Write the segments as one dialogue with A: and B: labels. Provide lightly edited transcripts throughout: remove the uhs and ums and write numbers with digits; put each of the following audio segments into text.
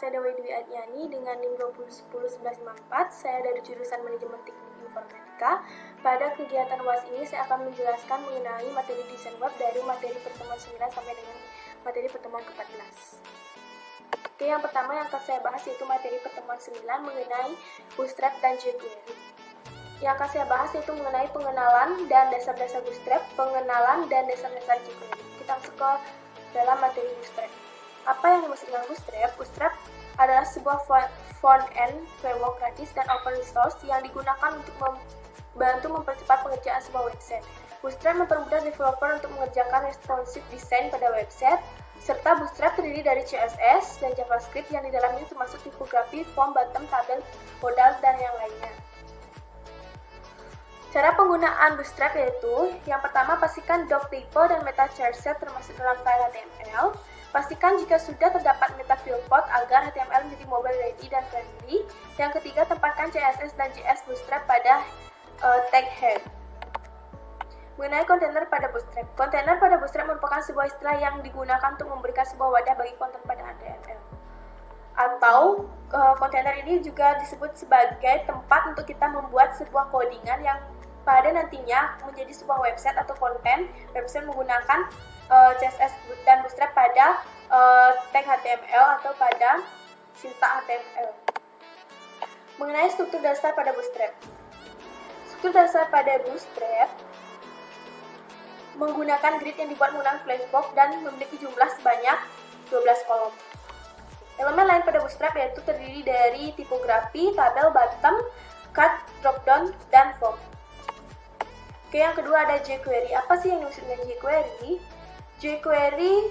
A: saya Dewi Dwi Adnyani dengan NIM 20101154. Saya dari jurusan Manajemen Teknik Informatika. Pada kegiatan UAS ini saya akan menjelaskan mengenai materi desain web dari materi pertemuan 9 sampai dengan materi pertemuan ke-14. Oke, yang pertama yang akan saya bahas yaitu materi pertemuan 9 mengenai Bootstrap dan jQuery. Yang akan saya bahas yaitu mengenai pengenalan dan dasar-dasar Bootstrap, pengenalan dan dasar-dasar jQuery. Kita masuk ke dalam materi Bootstrap. Apa yang dimaksud dengan Bootstrap? Bootstrap adalah sebuah front-end framework gratis dan open source yang digunakan untuk membantu mempercepat pengerjaan sebuah website. Bootstrap mempermudah developer untuk mengerjakan responsive design pada website, serta Bootstrap terdiri dari CSS dan JavaScript yang di dalamnya termasuk tipografi, form, bottom, tabel, modal, dan yang lainnya. Cara penggunaan Bootstrap yaitu, yang pertama pastikan doc type dan meta charset termasuk dalam file HTML. Pastikan jika sudah terdapat meta viewport agar HTML menjadi mobile ready dan friendly. Yang ketiga, tempatkan CSS dan JS Bootstrap pada tag head. Mengenai kontainer pada Bootstrap. Kontainer pada Bootstrap merupakan sebuah istilah yang digunakan untuk memberikan sebuah wadah bagi konten pada HTML. Atau kontainer ini juga disebut sebagai tempat untuk kita membuat sebuah codingan yang pada nantinya menjadi sebuah website atau konten website menggunakan CSS dan Bootstrap pada tag HTML atau pada sintak HTML. Mengenai struktur dasar pada Bootstrap. Struktur dasar pada Bootstrap menggunakan grid yang dibuat menggunakan flashbox dan memiliki jumlah sebanyak 12 kolom. Elemen lain pada Bootstrap yaitu terdiri dari tipografi, tabel, bottom, cut, dropdown, dan form. Oke, yang kedua ada jQuery. Apa sih yang dimaksud dengan jQuery? jQuery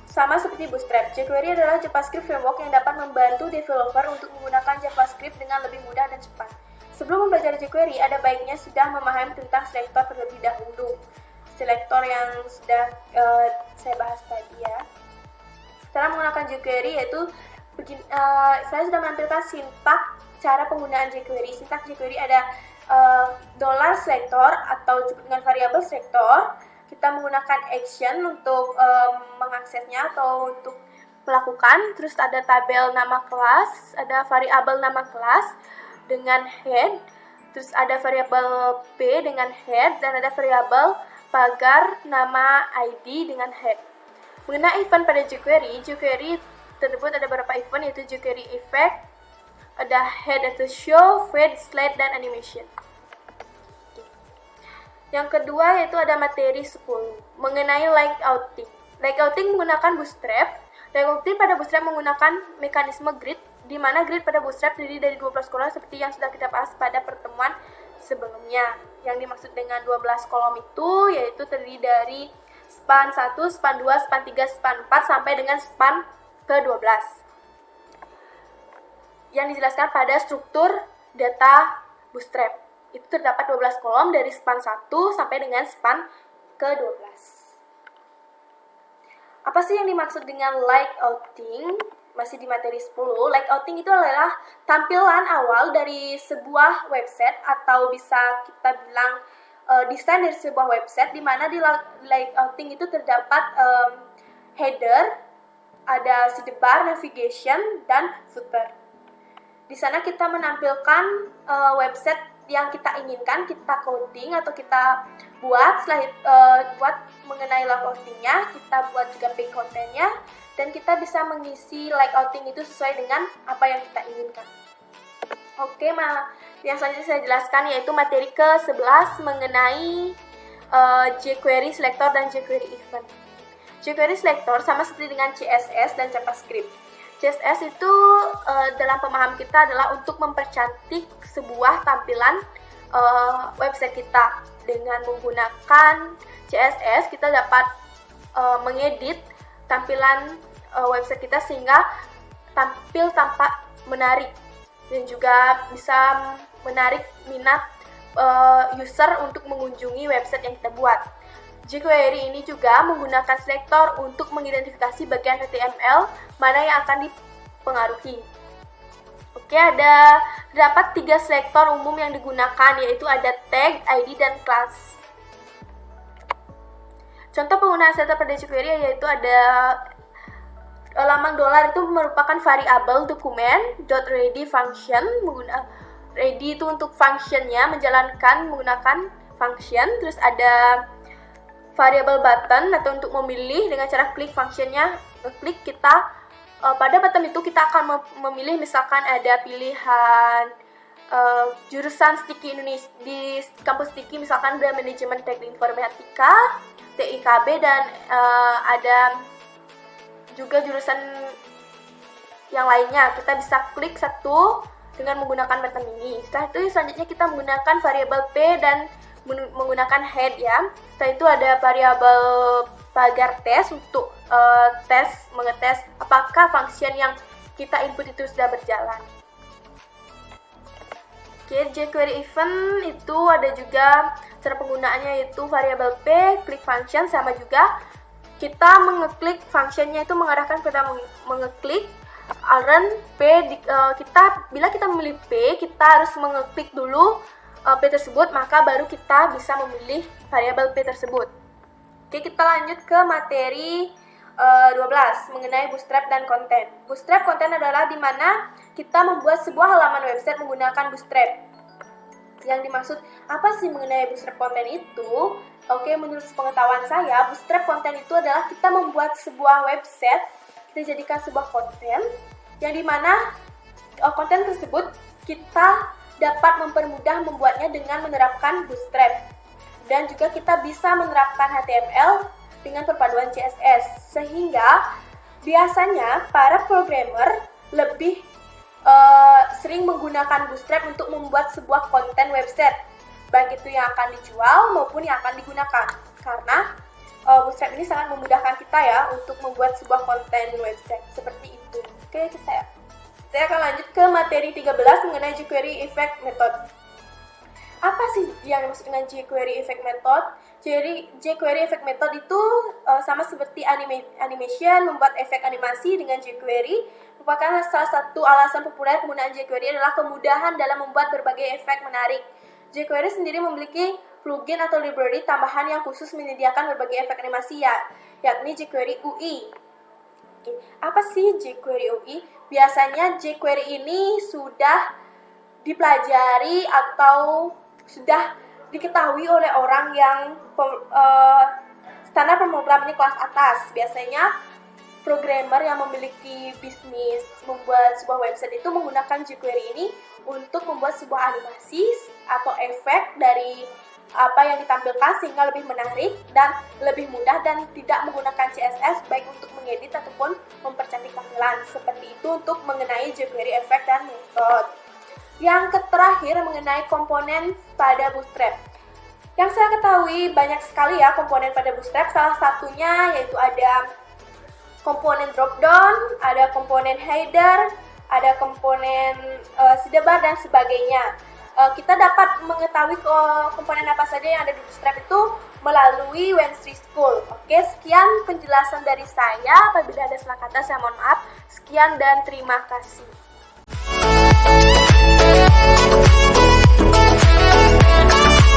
A: sama seperti Bootstrap. jQuery adalah JavaScript framework yang dapat membantu developer untuk menggunakan JavaScript dengan lebih mudah dan cepat. Sebelum mempelajari jQuery, ada baiknya sudah memahami tentang selektor terlebih dahulu. Selektor yang sudah saya bahas tadi ya. Cara menggunakan jQuery yaitu saya sudah menampilkan sintak cara penggunaan jQuery. Sintak jQuery ada $selector atau disebut dengan variabel selector. Kita menggunakan action untuk mengaksesnya atau untuk melakukan. Terus ada tabel nama kelas, ada variabel nama kelas dengan head. Terus ada variabel p dengan head dan ada variabel pagar nama ID dengan head. Mengenai event pada jQuery terdapat ada beberapa event yaitu jQuery effect, ada head atau show, fade, slide, dan animation. Yang kedua yaitu ada materi 10 mengenai layouting. Layouting menggunakan Bootstrap. Layouting pada Bootstrap menggunakan mekanisme grid, di mana grid pada Bootstrap terdiri dari 12 kolom seperti yang sudah kita bahas pada pertemuan sebelumnya. Yang dimaksud dengan 12 kolom itu yaitu terdiri dari span 1, span 2, span 3, span 4 sampai dengan span ke-12. Yang dijelaskan pada struktur data Bootstrap. Itu terdapat 12 kolom dari span 1 sampai dengan span ke-12. Apa sih yang dimaksud dengan layouting? Masih di materi 10. Layouting itu adalah tampilan awal dari sebuah website atau bisa kita bilang desain dari sebuah website, di mana di layouting itu terdapat header, ada sidebar, navigation, dan footer. Di sana kita menampilkan website yang kita inginkan, kita coding atau kita buat. Setelah buat mengenai layoutingnya, kita buat juga page kontennya, dan kita bisa mengisi layouting itu sesuai dengan apa yang kita inginkan. Oke, yang selanjutnya saya jelaskan yaitu materi ke-11 mengenai jQuery selector dan jQuery event. jQuery selector sama seperti dengan CSS dan JavaScript. CSS itu dalam pemahaman kita adalah untuk mempercantik sebuah tampilan website kita. Dengan menggunakan CSS kita dapat mengedit tampilan website kita sehingga tampil tampak menarik dan juga bisa menarik minat user untuk mengunjungi website yang kita buat. jQuery ini juga menggunakan selektor untuk mengidentifikasi bagian HTML mana yang akan dipengaruhi. Oke, terdapat 3 selektor umum yang digunakan, yaitu ada tag, ID, dan class. Contoh penggunaan selektor pada jQuery yaitu ada lambang dolar itu merupakan variabel dokumen .ready function, ready itu untuk functionnya, menjalankan menggunakan function. Terus ada variable button atau untuk memilih dengan cara klik functionnya. Klik kita pada button itu kita akan memilih, misalkan ada pilihan jurusan Stiki Indonesia di kampus Stiki, misalkan ada manajemen teknik informatika, TIKB, dan ada juga jurusan yang lainnya. Kita bisa klik satu dengan menggunakan button ini. Setelah itu selanjutnya kita menggunakan variabel P dan menggunakan head ya. Setelah itu ada variabel pagar tes untuk mengetes apakah function yang kita input itu sudah berjalan. Oke, jQuery event itu ada juga cara penggunaannya, yaitu variabel P, klik function, sama juga kita mengeklik functionnya itu mengarahkan kita mengeklik run P. Bila kita memilih P, kita harus mengeklik dulu P tersebut, maka baru kita bisa memilih variabel P tersebut. Oke, kita lanjut ke materi 12 mengenai bootstrap dan konten. Bootstrap konten adalah di mana kita membuat sebuah halaman website menggunakan bootstrap. Yang dimaksud apa sih mengenai bootstrap konten itu? Oke, menurut pengetahuan saya, bootstrap konten itu adalah kita membuat sebuah website, kita jadikan sebuah konten, yang dimana konten tersebut kita dapat mempermudah membuatnya dengan menerapkan bootstrap. Dan juga kita bisa menerapkan HTML dengan perpaduan CSS, sehingga biasanya para programmer lebih sering menggunakan bootstrap untuk membuat sebuah konten website, baik itu yang akan dijual maupun yang akan digunakan, karena bootstrap ini sangat memudahkan kita ya untuk membuat sebuah konten website seperti itu. Oke, saya akan lanjut ke materi 13 mengenai jQuery Effect Method. Apa sih yang dimaksud dengan jQuery Effect Method? Jadi jQuery Effect Method itu sama seperti animation, membuat efek animasi dengan jQuery. Merupakan salah satu alasan populer penggunaan jQuery adalah kemudahan dalam membuat berbagai efek menarik. jQuery sendiri memiliki plugin atau library tambahan yang khusus menyediakan berbagai efek animasi yakni jQuery UI. Apa sih jQuery UI? Biasanya jQuery ini sudah dipelajari atau sudah diketahui oleh orang yang standar pemrograman kelas atas. Biasanya programmer yang memiliki bisnis membuat sebuah website itu menggunakan jQuery ini untuk membuat sebuah animasi atau efek dari apa yang ditampilkan sehingga lebih menarik dan lebih mudah dan tidak menggunakan CSS baik untuk mengedit ataupun mempercantik tampilan. Seperti itu untuk mengenai jQuery Effect dan Method. Yang terakhir mengenai komponen pada Bootstrap. Yang saya ketahui banyak sekali ya komponen pada Bootstrap. Salah satunya yaitu ada komponen dropdown, ada komponen header, ada komponen sidebar dan sebagainya. Kita dapat mengetahui komponen apa saja yang ada di Bootstrap itu melalui Wenstry School. Oke, sekian penjelasan dari saya. Apabila ada salah kata saya mohon maaf. Sekian dan terima kasih.